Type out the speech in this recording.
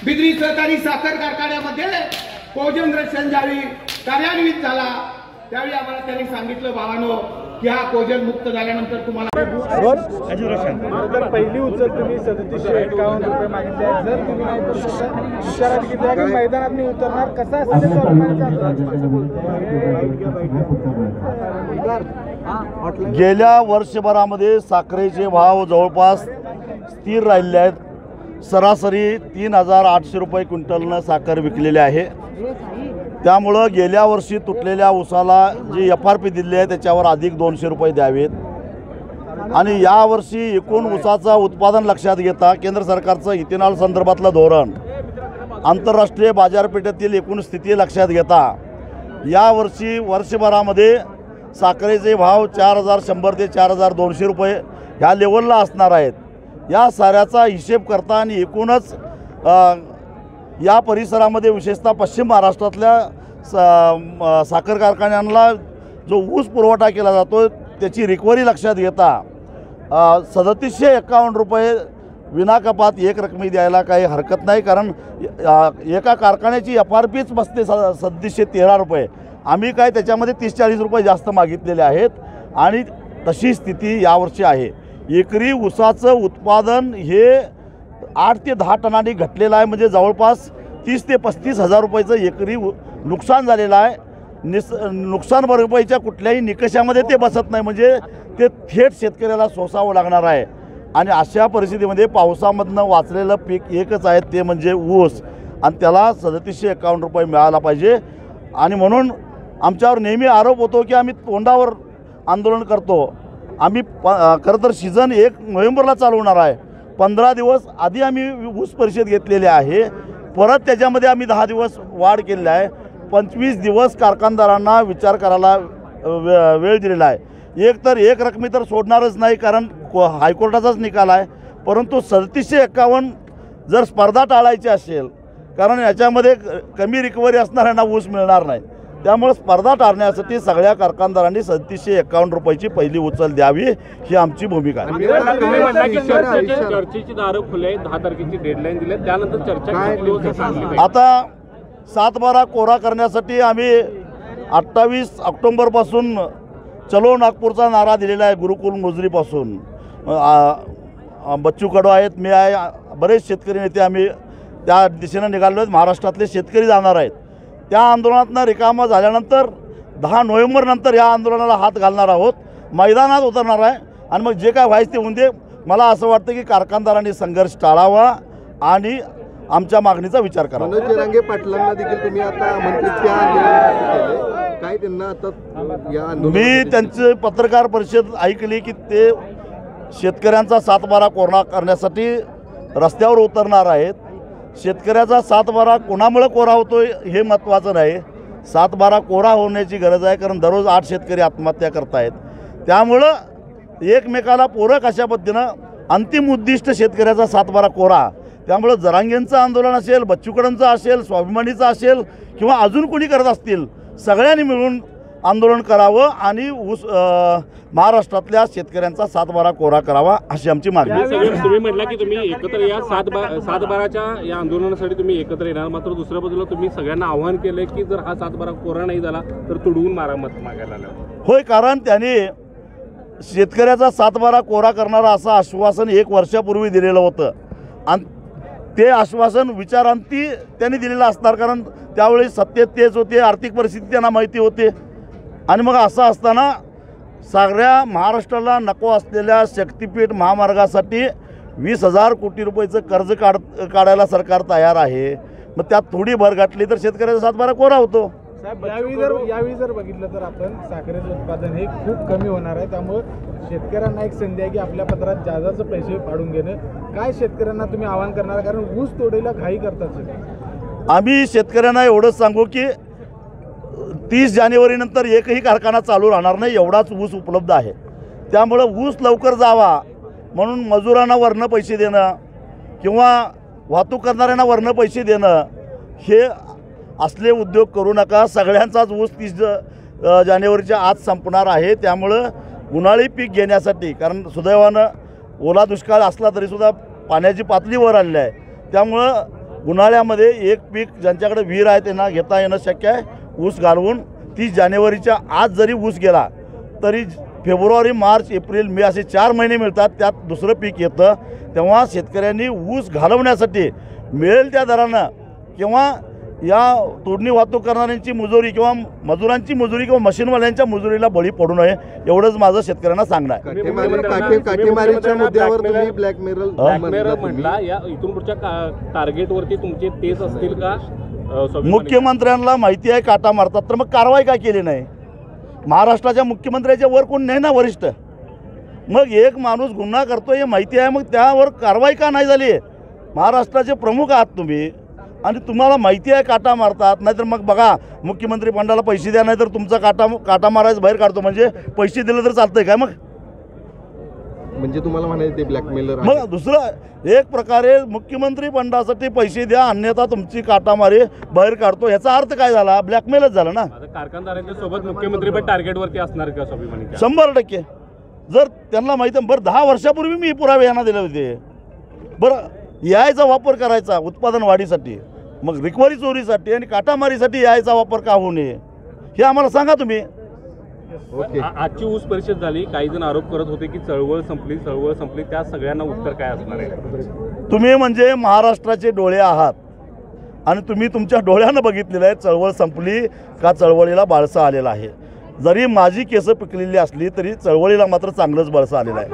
बिदरी सहकारी साखर कारखान्यामध्ये कोजन रक्षण ज्यावेळी कार्यान्वित झाला त्यावेळी आम्हाला त्यांनी सांगितलं भावानो की हा कोजन मुक्त झाल्यानंतर तुम्हाला पहिली उचल तुम्ही 3751 रुपये मागितले आहेत. जर तुम्ही नाही करू शकता विचारात घेतला की मैदानात मी उतरणार कसा असेल गेल्या वर्षभरामध्ये साखरेचे भाव जवळपास स्थिर राहिले आहेत. सरासरी 3800 रुपये क्विंटलनं साखर विकलेली आहे. त्यामुळं गेल्या वर्षी तुटलेल्या ऊसाला जी FRP दिली आहे त्याच्यावर अधिक 200 रुपये द्यावेत. आणि यावर्षी एकूण ऊसाचं उत्पादन लक्षात घेता केंद्र सरकारचं इथेनॉल संदर्भातलं धोरण, आंतरराष्ट्रीय बाजारपेठेतील एकूण स्थिती लक्षात घेता यावर्षी वर्षभरामध्ये साखरेचे भाव 4100 ते 4200 रुपये ह्या लेवलला असणार आहेत. या साऱ्याचा हिशेब करता आणि एकूणच या परिसरामध्ये विशेषतः पश्चिम महाराष्ट्रातल्या साखर कारखान्यांना जो ऊस पुरवठा केला जातो त्याची रिकव्हरी लक्षात घेता 3751 रुपये विनाकपात एक रकमी द्यायला काही हरकत नाही. कारण एका कारखान्याची FRPच बसते 3713 रुपये. आम्ही काय त्याच्यामध्ये 30-40 रुपये जास्त मागितलेले आहेत आणि तशी स्थिती यावर्षी आहे. एकरी ऊसाचं उत्पादन हे 8 ते 10 टनांनी घटलेलं आहे. म्हणजे जवळपास 30 ते 35 हजार रुपयाचं एकरी नुकसान झालेलं आहे. नुकसान भरपाईच्या कुठल्याही निकषामध्ये ते बसत नाही. म्हणजे ते थेट शेतकऱ्याला सोसावं लागणार आहे. आणि अशा परिस्थितीमध्ये पावसामधनं वाचलेलं पीक एकच आहे ते म्हणजे ऊस आणि त्याला 3751 रुपये मिळाला पाहिजे. आणि म्हणून आमच्यावर नेहमी आरोप होतो की आम्ही तोंडावर आंदोलन करतो. आम्ही खरं तर सीझन 1 नोव्हेंबरला चालू होणार आहे. 15 दिवस आधी आम्ही ऊस परिषद घेतलेली आहे. परत त्याच्यामध्ये आम्ही 10 दिवस वाढ केलेली आहे. 25 दिवस कारखानदारांना विचार करायला वेळ दिलेला आहे. एक रकमी तर सोडणारच नाही कारण हायकोर्टाचाच निकाल आहे. परंतु 3751 जर स्पर्धा टाळायची असेल कारण याच्यामध्ये कमी रिकव्हरी असणाऱ्यांना ऊस मिळणार नाही. त्यामुळे स्पर्धा टाळण्यासाठी सगळ्या कारखानदारांनी 3751 रुपयाची पहिली उचल द्यावी ही आमची भूमिका आहे. चर्चेची दारं खुले 10 तारखेची डेडलाईन दिली त्यानंतर चर्चा आता 7/12 कोरा करण्यासाठी आम्ही 28 ऑक्टोबरपासून चलो नागपूरचा नारा दिलेला आहे. गुरुकुल मुजरीपासून बच्चू कडू आहेत, मी आहे, बरेच शेतकरी नेते आम्ही त्या दिशेनं निघालो आहेत. महाराष्ट्रातले शेतकरी जाणार आहेत. त्या आंदोलनातनं रिकामा झाल्यानंतर 10 नोव्हेंबरनंतर या आंदोलनाला हात घालणार आहोत. मैदानात उतरणार आहे आणि मग जे काय व्हायचं ते होऊन दे. मला असं वाटतं की कारखानदारांनी संघर्ष टाळावा आणि आमच्या मागणीचा विचार करा. मनोज जरांगे पाटलांना देखील तुम्ही आता आमंत्रित काय त्यांना आता मी त्यांची पत्रकार परिषद ऐकली की ते शेतकऱ्यांचा 7/12 कोरा करण्यासाठी रस्त्यावर उतरणार आहेत. शेतकऱ्याचा 7/12 कोणामुळे कोरा होतो हे महत्त्वाचं नाही. 7/12 कोरा होण्याची गरज आहे कारण दररोज 8 शेतकरी आत्महत्या करत आहेत. त्यामुळं एकमेकाला पूरक अशा पद्धतीनं अंतिम उद्दिष्ट शेतकऱ्याचा 7/12 कोरा. त्यामुळं जरांगेंचं आंदोलन असेल, बच्चूकडंचं असेल, स्वाभिमानीचं असेल किंवा अजून कोणी करत असतील सगळ्यांनी मिळून आंदोलन करावं आणि महाराष्ट्रातल्या शेतकऱ्यांचा 7/12 कोरा करावा अशी आमची मागणी. तुम्ही म्हटलं की तुम्ही एकत्र या 7/12च्या या आंदोलनासाठी तुम्ही एकत्र येणार. मात्र दुसऱ्या बाजूला तुम्ही सगळ्यांना आव्हान केलंय की जर हा 7/12 कोरा नाही झाला तर तुडवून मत मागायला आलं. होय, कारण त्यांनी शेतकऱ्याचा 7/12 कोरा करणारा असं आश्वासन 1 वर्षापूर्वी दिलेलं होतं आणि ते आश्वासन विचारांती त्यांनी दिलेलं असणार कारण त्यावेळी सत्तेत तेच होते, आर्थिक परिस्थिती त्यांना माहिती होते. आणि मग असं असताना सगळ्या महाराष्ट्राला नको असलेल्या शक्तिपीठ महामार्गासाठी 20,000 कोटी रुपयाचं कर्ज काढायला सरकार तयार आहे. मग त्यात थोडी भर गाठली तर शेतकऱ्याचा 7/12 कोरा होतो. यावेळी जर बघितलं तर आपण साखरेचं उत्पादन हे खूप कमी होणार आहे. त्यामुळे शेतकऱ्यांना एक संधी आहे की आपल्या पत्रात जादाचे पैसे पाडून घेणं. काय शेतकऱ्यांना तुम्ही आवाहन करणार कारण ऊस तोडीला घाई करतात? आम्ही शेतकऱ्यांना एवढंच सांगू की 30 जानेवारीनंतर एकही कारखाना चालू राहणार नाही एवढाच ऊस उपलब्ध आहे. त्यामुळं ऊस लवकर जावा म्हणून मजुरांना वरनं पैसे देणं किंवा वाहतूक करणाऱ्यांना वरनं पैसे देणं हे असले उद्योग करू नका. सगळ्यांचाच ऊस 30 जानेवारीच्या आत संपणार आहे. त्यामुळं उन्हाळी पीक घेण्यासाठी कारण सुदैवानं ओला दुष्काळ असला तरीसुद्धा पाण्याची पातळी वर आलेली आहे. त्यामुळं उन्हाळ्यामध्ये एक पीक ज्यांच्याकडे विहीर आहे त्यांना घेता येणं शक्य आहे. ऊस घालवून 30 जानेवारीच्या आज जरी ऊस गेला तरी फेब्रुवारी, मार्च, एप्रिल, मे असे 4 महिने मिळतात. त्यात दुसरं पीक येतं. तेव्हा शेतकऱ्यांनी ऊस घालवण्यासाठी मिळेल त्या दरानं किंवा या तोडणी वाहतूक करणाऱ्यांची मुजोरी किंवा मजुरांची मुजोरी किंवा मशीनवाल्यांच्या मुजोरीला बळी पडू नये एवढंच माझं शेतकऱ्यांना सांगणं आहे. काटेमारीच्या मुद्द्यावर तुम्ही ब्लॅकमेल म्हटला या इथून पुढच्या टार्गेटवरती तुमचे तेच असतील का? मुख्यमंत्र्यांना माहिती आहे काटा मारतात तर मग कारवाई का केली नाही? महाराष्ट्राच्या मुख्यमंत्र्याच्या वर कोण नाही ना वरिष्ठ. मग एक माणूस गुन्हा करतोय हे माहिती आहे, मग त्यावर कारवाई का नाही झाली? महाराष्ट्राचे प्रमुख आहात तुम्ही आणि तुम्हाला माहिती आहे काटा मारतात. नाहीतर मग बघा मुख्यमंत्री फंडाला पैसे द्या नाही तर तुमचा काटा मारायचं बाहेर काढतो. म्हणजे पैसे दिले तर चालतंय काय? मग म्हणजे तुम्हाला म्हणायचं ते ब्लॅकमेलर. मग दुसरं एक प्रकारे मुख्यमंत्री फंडासाठी पैसे द्या अन्यथा तुमची काटामारी बाहेर काढतो ह्याचा अर्थ काय झाला? ब्लॅकमेलच झाला ना. कारखानदारांच्या सोबत मुख्यमंत्री पण टार्गेटवरती असणार का स्वाभिमानी? 100%. जर त्यांना माहिती बरं 10 वर्षापूर्वी मी पुरावे यांना दिले होते. बरं यायचा वापर करायचा उत्पादन वाढीसाठी, मग रिकव्हरी चोरीसाठी आणि काटामारीसाठी यायचा वापर का होऊ नये हे आम्हाला सांगा तुम्ही. ओके. आजची ऊस परिषद झाली. काही जण आरोप करत होते की चळवळ संपली. त्या सगळ्यांना उत्तर काय असणार आहे? तुम्ही म्हणजे महाराष्ट्राचे डोळे आहात आणि तुम्ही तुमच्या डोळ्यानं बघितलेलं आहे चळवळ संपली का चळवळीला बाळसा आलेला आहे. जरी माझी केस पिकलेली असली तरी चळवळीला मात्र चांगलंच बळसा आलेलं आहे.